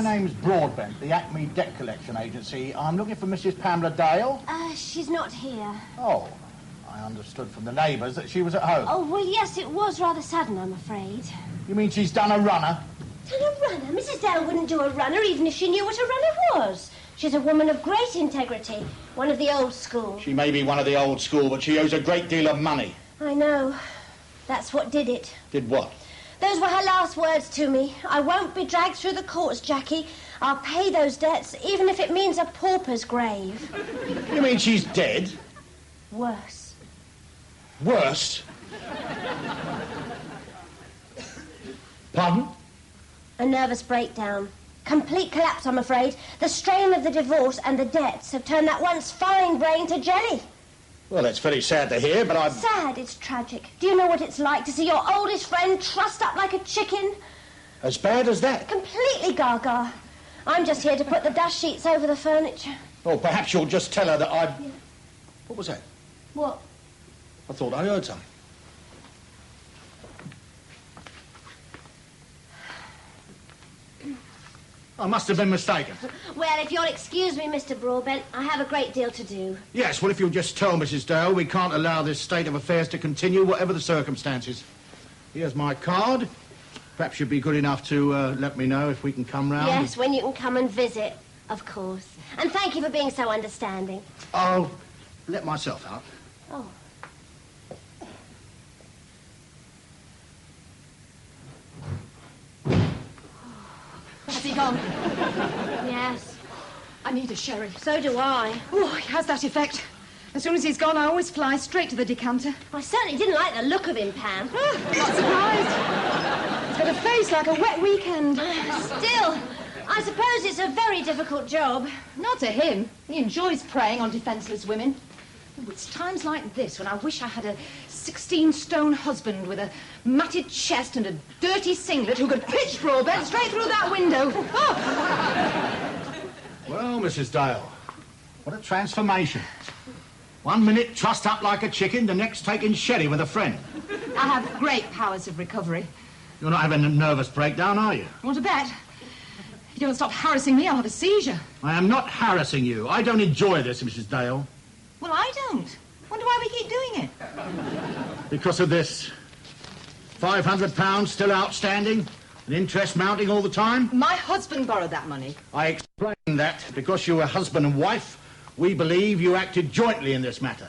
My name's Broadbent, the Acme Debt Collection Agency. I'm looking for Mrs. Pamela Dale. She's not here. Oh, I understood from the neighbours that she was at home. Oh, well, yes, it was rather sudden, I'm afraid. You mean she's done a runner? Done a runner? Mrs. Dale wouldn't do a runner even if she knew what a runner was. She's a woman of great integrity, one of the old school. She may be one of the old school, but she owes a great deal of money. I know. That's what did it. Did what? Those were her last words to me. I won't be dragged through the courts, Jackie. I'll pay those debts, even if it means a pauper's grave. You mean she's dead? Worse. Worse? Pardon? A nervous breakdown. Complete collapse, I'm afraid. The strain of the divorce and the debts have turned that once fine brain to jelly. Well, that's very sad to hear, but I'm... Sad, it's tragic. Do you know what it's like to see your oldest friend trussed up like a chicken? As bad as that? Completely gaga. I'm just here to put the dust sheets over the furniture. Oh, perhaps you'll just tell her that I... Yeah. What was that? What? I thought I heard something. I must have been mistaken. Well, if you'll excuse me, Mr. Broadbent, I have a great deal to do. Yes, well, if you'll just tell Mrs. Dale we can't allow this state of affairs to continue, whatever the circumstances. Here's my card. Perhaps you'd be good enough to let me know if we can come round. Yes, when you can come and visit, of course. And thank you for being so understanding. I'll let myself out. Oh. Has he gone? Yes. I need a sherry. So do I. Oh, he has that effect. As soon as he's gone, I always fly straight to the decanter. I certainly didn't like the look of him, Pam. Oh, not surprised. He's got a face like a wet weekend. Still, I suppose it's a very difficult job. Not to him. He enjoys preying on defenceless women. Oh, it's times like this when I wish I had a 16-stone husband with a matted chest and a dirty singlet who could pitch Broadbent straight through that window. Oh. Well, Mrs. Dale, what a transformation. 1 minute trussed up like a chicken, the next taking sherry with a friend. I have great powers of recovery. You're not having a nervous breakdown, are you? Want to bet? If you don't stop harassing me, I'll have a seizure. I am not harassing you. I don't enjoy this, Mrs. Dale. Well, I don't. Wonder why we keep doing it. Because of this. £500 still outstanding, and interest mounting all the time. My husband borrowed that money. I explained that because you were husband and wife, we believe you acted jointly in this matter.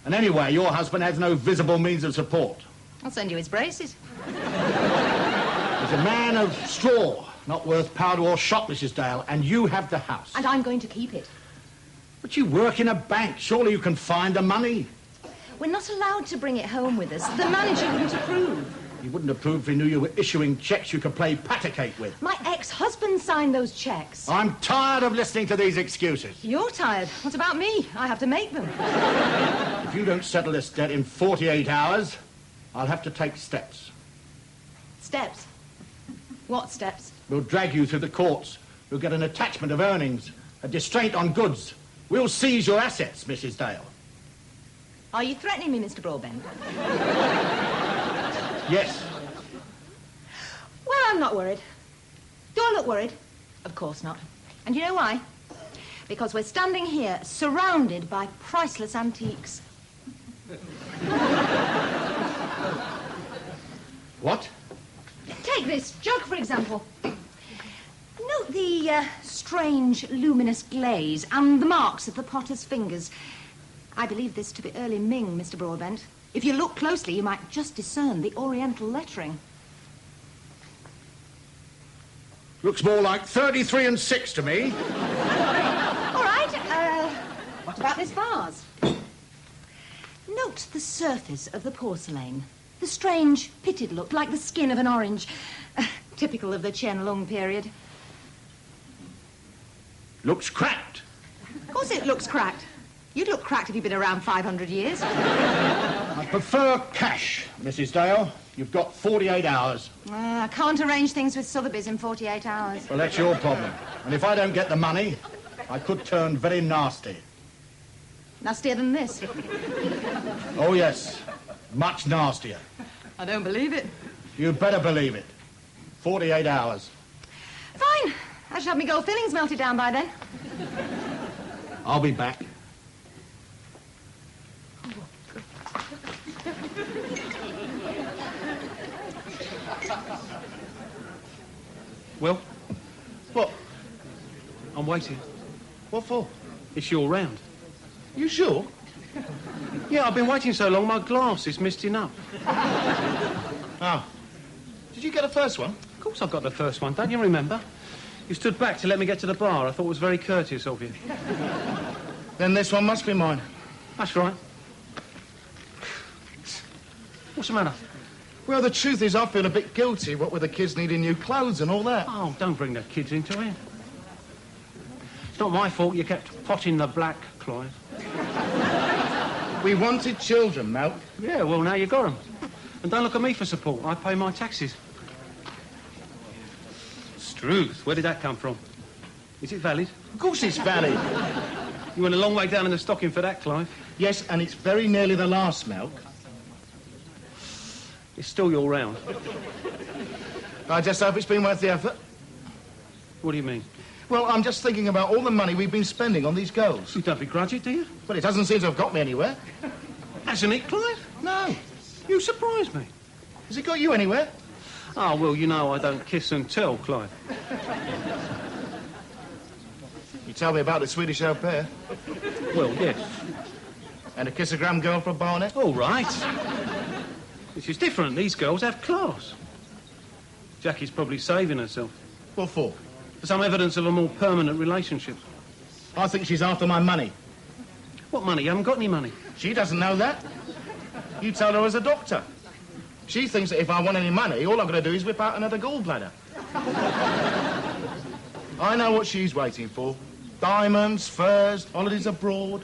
And anyway, your husband has no visible means of support. I'll send you his braces. He's a man of straw, not worth powder or shot, Mrs. Dale, and you have the house. And I'm going to keep it. But you work in a bank. Surely you can find the money. We're not allowed to bring it home with us. The manager wouldn't approve. He wouldn't approve if he knew you were issuing cheques you could play patacake with. My ex-husband signed those cheques. I'm tired of listening to these excuses. You're tired. What about me? I have to make them. If you don't settle this debt in 48 hours, I'll have to take steps. Steps? What steps? We'll drag you through the courts. You'll get an attachment of earnings, a distraint on goods. We'll seize your assets, Mrs. Dale. Are you threatening me, Mr. Broadbent? Yes. Well, I'm not worried. Do I look worried? Of course not. And you know why? Because we're standing here surrounded by priceless antiques. What? Take this jug, for example. Note the strange luminous glaze and the marks of the potter's fingers. I believe this to be early Ming, Mr. Broadbent. If you look closely, you might just discern the oriental lettering. Looks more like 33 and 6 to me. All right, what about this vase? Note the surface of the porcelain. The strange, pitted look, like the skin of an orange. Typical of the Qianlong period. Looks cracked. Of course it looks cracked. You'd look cracked if you'd been around 500 years. I prefer cash, Mrs. Dale. You've got 48 hours. I can't arrange things with Sotheby's in 48 hours. Well, that's your problem. And if I don't get the money, I could turn very nasty. Nastier than this? Oh, yes. Much nastier. I don't believe it. You'd better believe it. 48 hours. Fine. I should have my gold fillings melted down by then. I'll be back. Well, What? I'm waiting. What for? It's your round. You sure? Yeah, I've been waiting so long, my glass is misting up. Oh. Did you get the first one? Of course I got the first one, don't you remember? You stood back to let me get to the bar. I thought it was very courteous of you. Then this one must be mine. That's right. What's the matter? Well, the truth is I feel a bit guilty, what with the kids needing new clothes and all that. Oh, don't bring the kids into it. It's not my fault you kept potting the black, Clive. We wanted children, Mel. Yeah, well, now you got them. And don't look at me for support. I pay my taxes. Struth, where did that come from? Is it valid? Of course it's valid. You went a long way down in the stocking for that, Clive. Yes, and it's very nearly the last, Mel. It's still your round. I just hope it's been worth the effort. What do you mean? Well, I'm just thinking about all the money we've been spending on these girls. You don't begrudge it, do you? But it doesn't seem to have got me anywhere. Hasn't it, Clive? No. You surprised me. Has it got you anywhere? Oh, well, you know I don't kiss and tell, Clive. You tell me about the Swedish au pair Well, yes. and a kissogram girl for a barnet. All right. This is different. These girls have class. Jackie's probably saving herself What for? for some evidence of a more permanent relationship. I think she's after my money. What money? You haven't got any money. She doesn't know that. You tell her as a doctor. She thinks that if I want any money, all I've got to do is whip out another gallbladder. I know what she's waiting for. Diamonds, furs, holidays abroad.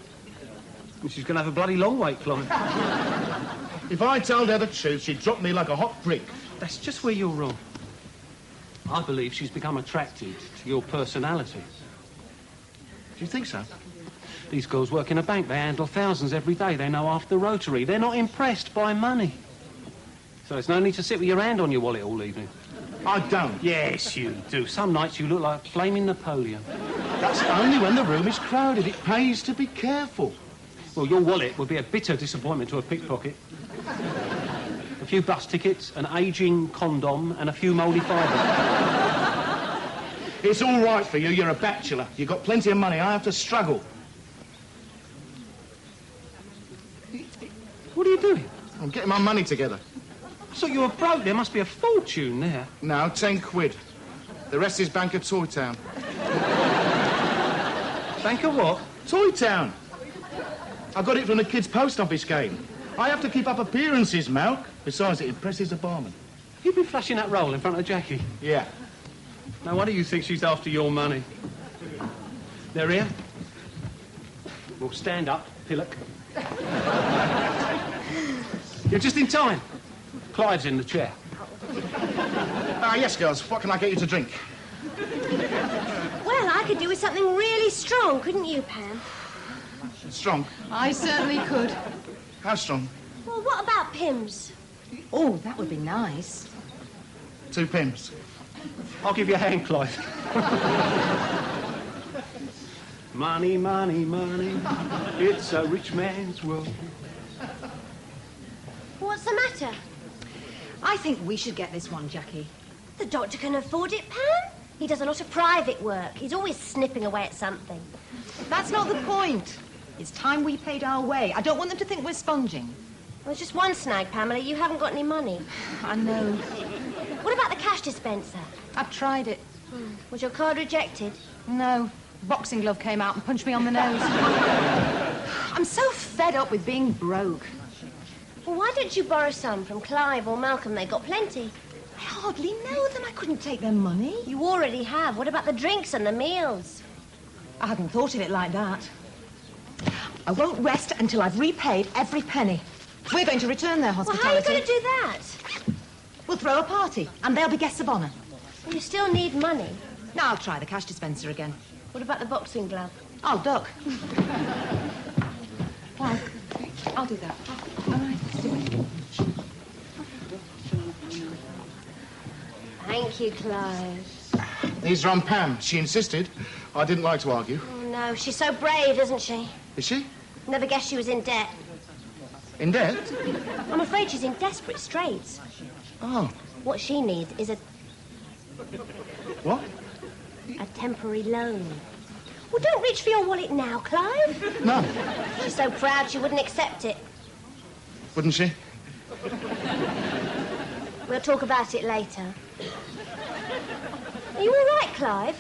And she's going to have a bloody long wait, Clive. If I told her the truth, she'd drop me like a hot brick. That's just where you're wrong. I believe she's become attracted to your personality. Do you think so? These girls work in a bank. They handle thousands every day. They know after Rotary. They're not impressed by money. So there's no need to sit with your hand on your wallet all evening. I don't. Yes, you do. Some nights you look like flaming Napoleon. That's only when the room is crowded. It pays to be careful. Well, your wallet would be a bitter disappointment to a pickpocket. A few bus tickets, an ageing condom, and a few mouldy fibres. It's all right for you. You're a bachelor. You've got plenty of money. I have to struggle. What are you doing? I'm getting my money together. I thought you were broke. There must be a fortune there. Now, 10 quid. The rest is Bank of Toy Town. Bank of what? Toy Town. I got it from the kids' post office game. I have to keep up appearances, Malk. Besides, it impresses the barman. You've been flashing that roll in front of Jackie. Yeah. No wonder you think she's after your money. They're here. Well, stand up, pillock. You're just in time. Clive's in the chair. Yes, girls. What can I get you to drink? Well, I could do with something really strong, couldn't you, Pam? Strong. I certainly could. How strong? Well, what about Pimm's? Oh, that would be nice. 2 Pims. I'll give you a hand, Clive. Money, money, money. It's a rich man's world. What's the matter? I think we should get this one, Jackie. The doctor can afford it, Pam. He does a lot of private work. He's always snipping away at something. That's not the point. It's time we paid our way. I don't want them to think we're sponging. Well, there's just one snag, Pamela. You haven't got any money. I know. What about the cash dispenser? I've tried it. Was your card rejected? No. Boxing glove came out and punched me on the nose. I'm so fed up with being broke. Well, why don't you borrow some from Clive or Malcolm? They got plenty. I hardly know them. I couldn't take their money. You already have. What about the drinks and the meals? I hadn't thought of it like that. I won't rest until I've repaid every penny. We're going to return their Well, hospitality. how are you going to do that? We'll throw a party, and they'll be guests of honour. Well, you still need money. Now I'll try the cash dispenser again. What about the boxing glove? I'll duck. Well, I'll do that. All right, let's do it. Thank you, Clive. These are on Pam. She insisted. I didn't like to argue. Oh, no. She's so brave, isn't she? Is she? Never guessed she was in debt. In debt? I'm afraid she's in desperate straits. Oh. What she needs is a What? temporary loan. Well, don't reach for your wallet now, Clive. No. She's so proud she wouldn't accept it. Wouldn't she? We'll talk about it later. Are you all right, Clive?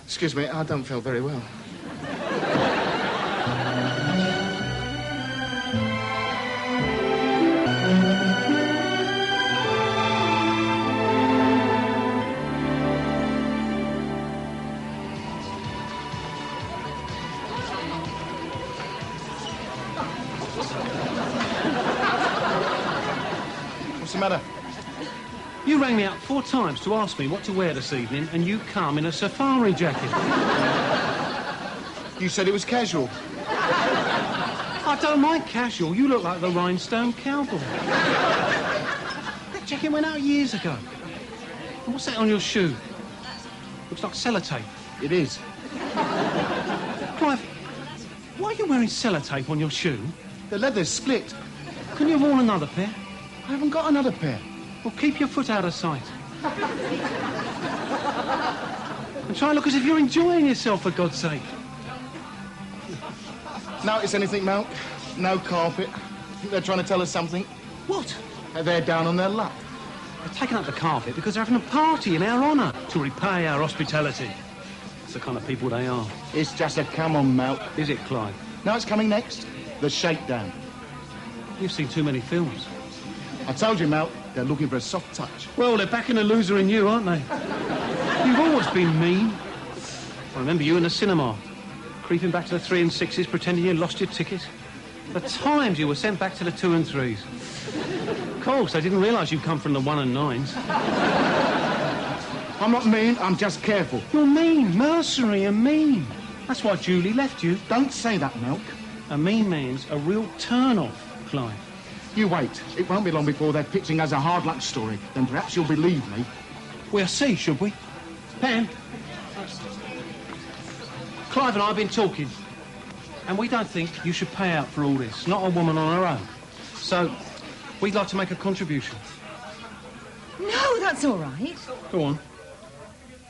Excuse me, I don't feel very well. What's the matter? You rang me up 4 times to ask me what to wear this evening, and you come in a safari jacket. You said it was casual. I don't mind casual. You look like the rhinestone cowboy. That jacket went out years ago. And what's that on your shoe? Looks like sellotape. It is. Clive, why are you wearing sellotape on your shoe? The leather's split. Couldn't you have worn another pair? I haven't got another pair. Well, keep your foot out of sight. And try and look as if you're enjoying yourself, for God's sake. Notice anything, Mel? No carpet. Think they're trying to tell us something? What? They're down on their luck. They're taking up the carpet because they're having a party in our honour to repay our hospitality. It's the kind of people they are. It's just a come on, Mel. Is it, Clive? Now it's coming next. The shakedown. You've seen too many films. I told you, Mel, they're looking for a soft touch. Well, they're backing a loser in you, aren't they? You've always been mean. I remember you in the cinema, creeping back to the 3 and 6s, pretending you lost your ticket. The times you were sent back to the 2 and 3s. Of course, they didn't realise you'd come from the 1 and 9s. I'm not mean, I'm just careful. You're mean, mercenary and mean. That's why Julie left you. Don't say that, Mel. A mean man's a real turn-off, Clive. You wait. It won't be long before they're pitching us a hard luck story. Then perhaps you'll believe me. We'll see, should we? Pam? Clive and I have been talking, and we don't think you should pay out for all this. Not a woman on her own. So, we'd like to make a contribution. No, that's all right. Go on.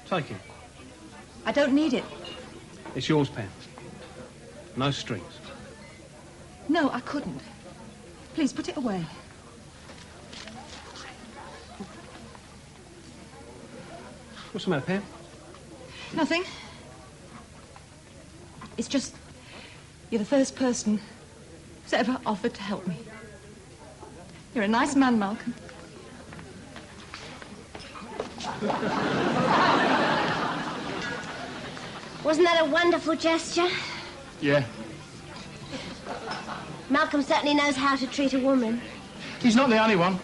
Take it. I don't need it. It's yours, Pam. No strings. No, I couldn't. Please, put it away. What's the matter, Pam? Nothing. It's just... you're the first person who's ever offered to help me. You're a nice man, Malcolm. Wasn't that a wonderful gesture? Yeah. Malcolm certainly knows how to treat a woman. He's not the only one.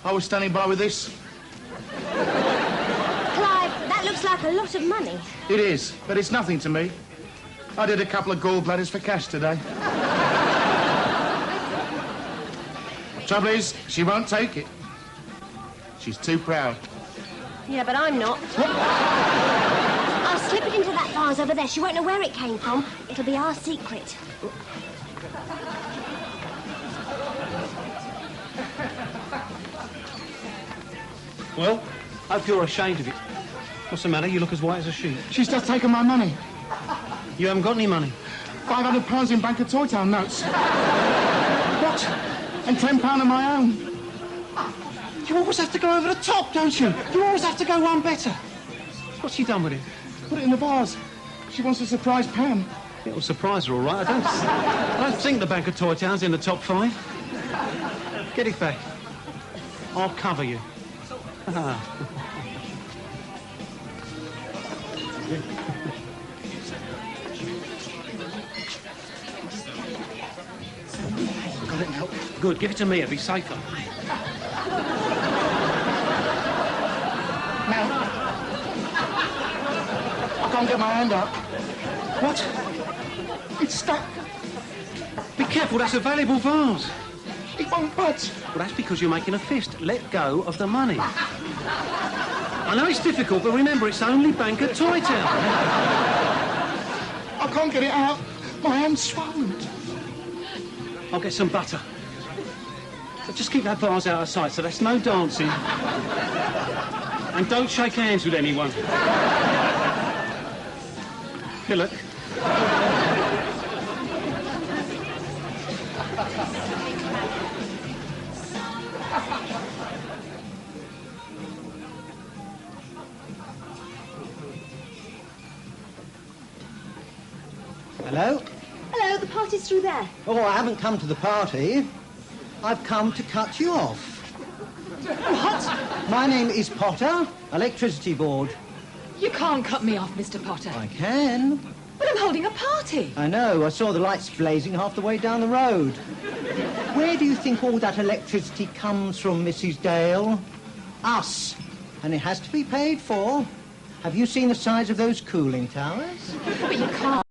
I was standing by with this. Clive, that looks like a lot of money. It is, but it's nothing to me. I did a couple of gallbladders for cash today. Trouble is, she won't take it. She's too proud. Yeah, but I'm not. I'll slip it into that vase over there. She won't know where it came from. It'll be our secret. Well, hope you're ashamed of it. What's the matter? You look as white as a sheet. She's just taken my money. You haven't got any money. £500 in Bank of Toy Town notes. What? And £10 of my own. You always have to go over the top, don't you? You always have to go one better. What's she done with it? Put it in the vase. She wants to surprise Pam. It'll surprise her, all right. I don't think the Bank of Toy Town's in the top 5. Get it back. I'll cover you. Got it now. Good, give it to me, it'll be safer. Now, I can't get my hand up. What? It's stuck. Be careful, that's a valuable vase. It won't budge. Well, that's because you're making a fist. Let go of the money. I know it's difficult, but remember, it's only Banker Toy Town. I can't get it out. My hand's swollen. I'll get some butter. But just keep that vase out of sight, so there's no dancing. And don't shake hands with anyone. Here, look. Hello? Hello, the party's through there. Oh, I haven't come to the party. I've come to cut you off. What? My name is Potter, Electricity Board. You can't cut me off, Mr. Potter. I can. But I'm holding a party. I know, I saw the lights blazing half the way down the road. Where do you think all that electricity comes from, Mrs. Dale? Us. And it has to be paid for. Have you seen the size of those cooling towers? But you can't.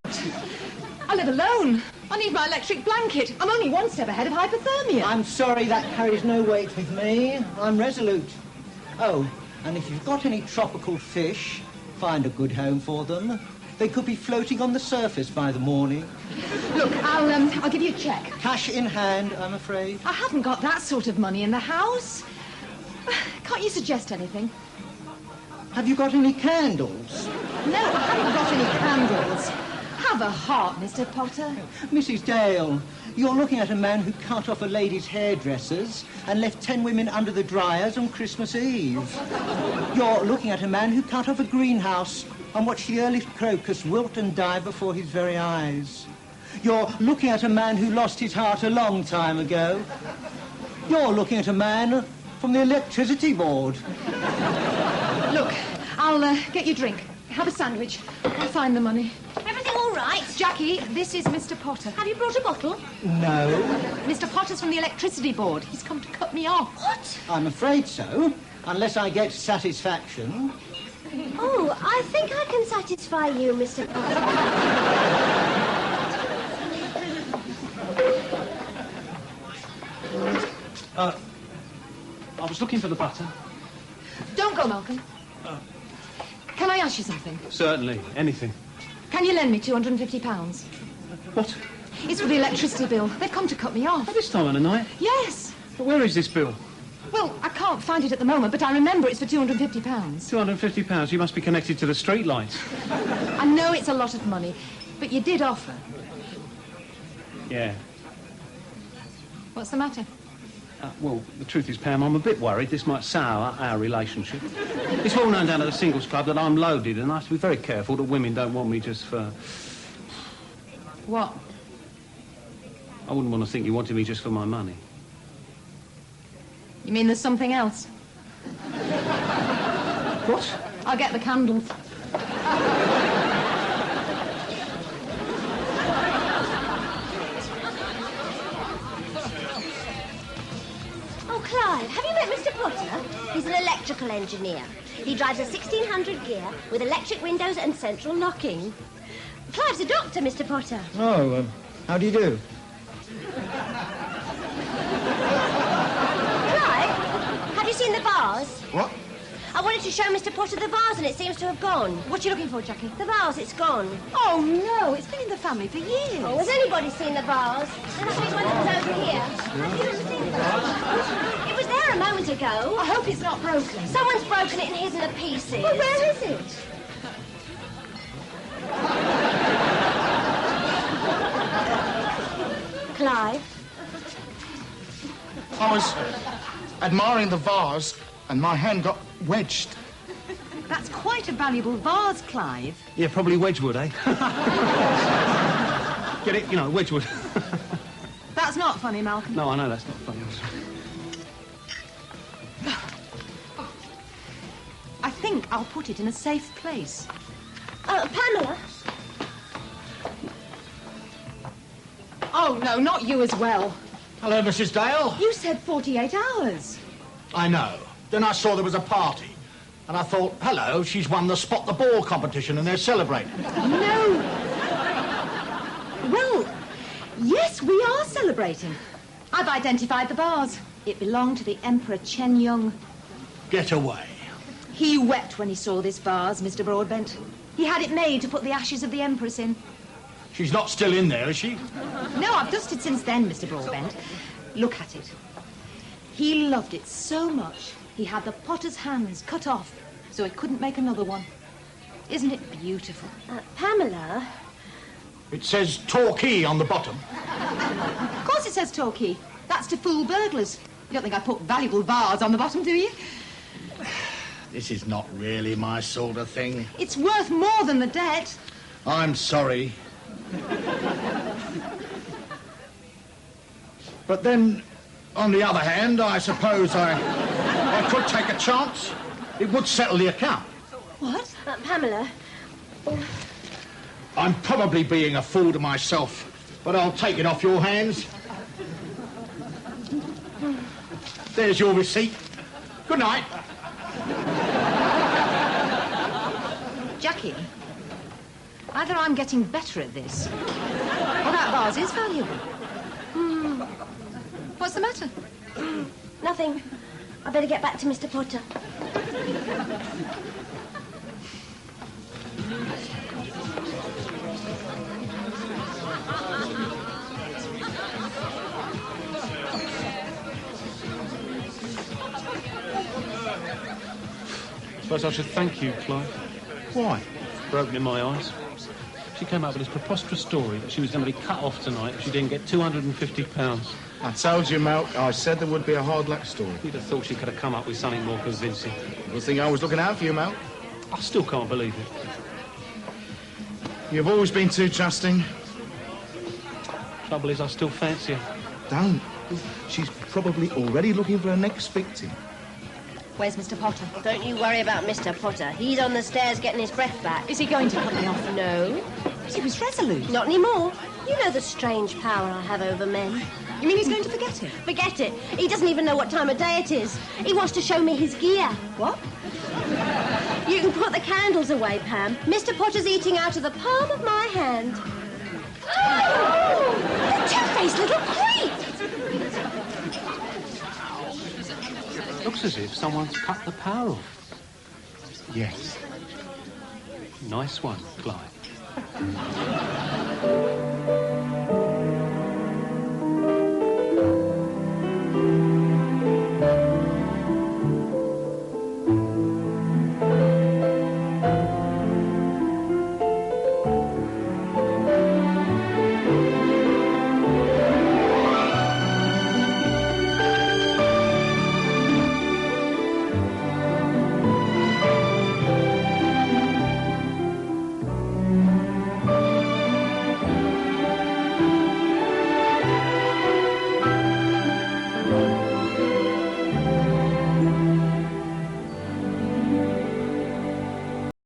I live alone. I need my electric blanket. I'm only one step ahead of hypothermia. I'm sorry, that carries no weight with me. I'm resolute. Oh, and if you've got any tropical fish, find a good home for them. They could be floating on the surface by the morning. Look, I'll give you a cheque. Cash in hand, I'm afraid. I haven't got that sort of money in the house. Can't you suggest anything? Have you got any candles? No, I haven't got any candles. Have a heart, Mr. Potter. Mrs. Dale, you're looking at a man who cut off a lady's hairdressers and left 10 women under the dryers on Christmas Eve. You're looking at a man who cut off a greenhouse and watched the early crocus wilt and die before his very eyes. You're looking at a man who lost his heart a long time ago. You're looking at a man from the Electricity Board. Look, I'll get you a drink. Have a sandwich. I'll find the money. Everything all right? Jackie, this is Mr. Potter. Have you brought a bottle? No, Mr. Potter's from the Electricity Board. He's come to cut me off. What? I'm afraid so, unless I get satisfaction. Oh, I think I can satisfy you, Mr. Potter. I was looking for the butter. Don't go, Malcolm. Can I ask you something? Certainly, anything. Can you lend me £250? What? It's for the electricity bill. They've come to cut me off. At this time of the night? Yes. But where is this bill? Well, I can't find it at the moment, but I remember it's for £250. £250? You must be connected to the street lights. I know it's a lot of money, but you did offer. Yeah. What's the matter? Well, the truth is, Pam, I'm a bit worried this might sour our relationship. It's well known down at the singles club that I'm loaded, and I have to be very careful that women don't want me just for... What? I wouldn't want to think you wanted me just for my money. You mean there's something else? What? I'll get the candles. Oh, Clive, have you met Mr. Potter? He's an electrical engineer. He drives a 1600 gear with electric windows and central locking. Clive's a doctor, Mr. Potter. Oh, how do you do? Clive, have you seen the vase? What? I wanted to show Mr. Potter the vase and it seems to have gone. What are you looking for, Jackie? The vase, it's gone. Oh, no, it's been in the family for years. Oh, has anybody seen the vase? There must be one that was over here. Have you seen the vase? It was there a moment ago. I hope it's not broken. Someone's broken it and hidden the pieces. Well, where is it? Clive? I was admiring the vase and my hand got wedged. That's quite a valuable vase, Clive. Yeah, probably Wedgwood, eh? Get it? You know, Wedgwood. That's not funny, Malcolm. No, I know that's not funny. I think I'll put it in a safe place. Pamela? Oh, no, not you as well. Hello, Mrs. Dale. You said 48 hours. I know. Then I saw there was a party. And I thought, hello, she's won the Spot the Ball competition and they're celebrating. No. Well, yes, we are celebrating. I've identified the vase. It belonged to the Emperor Chen Yong. Get away. He wept when he saw this vase, Mr. Broadbent. He had it made to put the ashes of the Empress in. She's not still in there, is she? No, I've dusted since then, Mr. Broadbent. Look at it. He loved it so much, he had the potter's hands cut off so he couldn't make another one. Isn't it beautiful? Pamela? It says Torquay on the bottom. Of course it says Torquay. That's to fool burglars. You don't think I put valuable vase on the bottom, do you? This is not really my sort of thing. It's worth more than the debt. I'm sorry. But then, on the other hand, I suppose I could take a chance. It would settle the account. What? Pamela. I'm probably being a fool to myself, but I'll take it off your hands. There's your receipt. Good night. Jackie, either I'm getting better at this, or that vase is valuable. What's the matter? Nothing. I better get back to Mr. Potter. I suppose I should thank you, Clive, Why? for opening my eyes. She came up with this preposterous story that she was going to be cut off tonight if she didn't get £250. I told you, Malk. I said there would be a hard luck story. You'd have thought she could have come up with something more convincing. Good thing I was looking out for you, Malk. I still can't believe it. You've always been too trusting. Trouble is, I still fancy her. Don't. She's probably already looking for her next victim. Where's Mr. Potter? Don't you worry about Mr. Potter. He's on the stairs getting his breath back. Is he going to cut me off? No, But he was resolute. not anymore. You know the strange power I have over men. You mean he's going to forget it? Forget it. He doesn't even know what time of day it is. He wants to show me his gear. What? You can put the candles away, Pam. Mr. Potter's eating out of the palm of my hand. Oh! The two-faced little creep! Looks as if someone's cut the power off. Yes. Nice one, Clive.